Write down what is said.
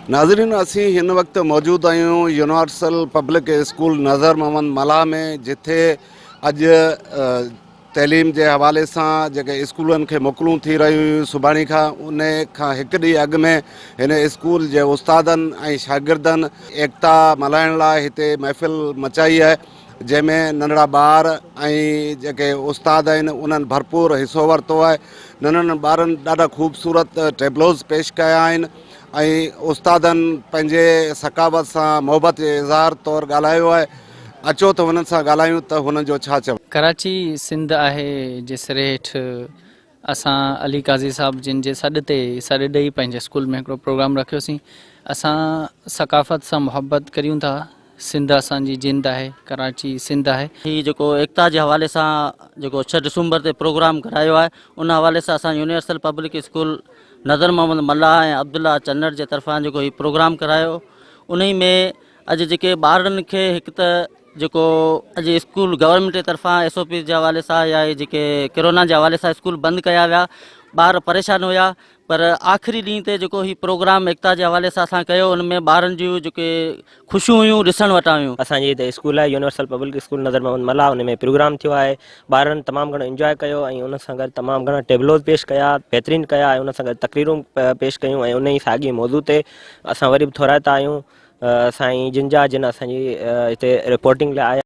नाज़रीन, असी हिन वक्त मौजूद आहियूं यूनिवर्सल पब्लिक स्कूल नज़र मोहम्मद मला में, जिथे अॼु तैलीम के हवाले से जेके स्कूलन के मोकलूं थी रहियूं हुयूं सुभाणे खां उन खां हिकु ॾींहुं अॻु में हिन स्कूल जे उस्तादनि ऐं शागिर्दनि एकता मल्हाइण लाइ हिते महफ़िल मचाई आहे, जंहिंमें नंढड़ा ॿार ऐं जेके उस्ताद आहिनि उन्हनि भरपूर हिसो वरितो आहे। नंढड़नि ॿारनि ॾाढा ख़ूबसूरत टेबलोज़ पेश कया आहिनि ऐं उस्तादनि पंहिंजे सकावत सां मोहबत जे इज़हार तौरु ॻाल्हायो आहे। अचो त हुननि सां ॻाल्हायूं त हुननि जो छा चवणु। कराची सिंध आहे जिसरे हेठि असां अली काज़ी साहब जिन जे सॾ ते सॾ ॾेई पंहिंजे स्कूल में हिकिड़ो प्रोग्राम रखियोसीं। असां सकाफ़त सां मुहबत करियूं था। सिंध असांजी जिंद आहे, कराची सिंध आहे। ही जेको एकता जे हवाले सां जेको 6 दिसंबर ते प्रोग्राम करायो आहे, उन हवाले सां असां यूनिवर्सल पब्लिक स्कूल नज़र मोहम्मद मल्ला ऐं अब्दुल्ला चन्नर जे तरफ़ां जेको ही प्रोग्राम करायो, उन में अॼु जेके ॿारनि खे हिकु त जेको अॼु स्कूल गवर्नमेंट जे तरफ़ां SOP जे हवाले सां या जेके कोरोना जे हवाले सां स्कूल बंदि कया विया, ॿार परेशान हुया, पर आख़िरी ॾींहं ते जेको ही प्रोग्राम एकता जे हवाले सां असां कयो, उन में ॿारनि जूं जेके ख़ुशियूं हुयूं ॾिसण वटां हुयूं। असांजी हिते स्कूल आहे यूनिवर्सल पब्लिक स्कूल नज़र मोहम्मद मला, उन में प्रोग्राम थियो आहे। ॿारनि तमामु घणो इंजॉय कयो ऐं उन सां गॾु तमामु घणा टेबलोज़ पेश कया, बहितरीनु कया ऐं उन सां गॾु तकरीरूं पेश कयूं ऐं उन ई साॻी मौज़ू ते असां वरी बि थोराइता आहियूं। साईं जिंजा जिन असांजी हिते रिपोर्टिंग लाइ आया।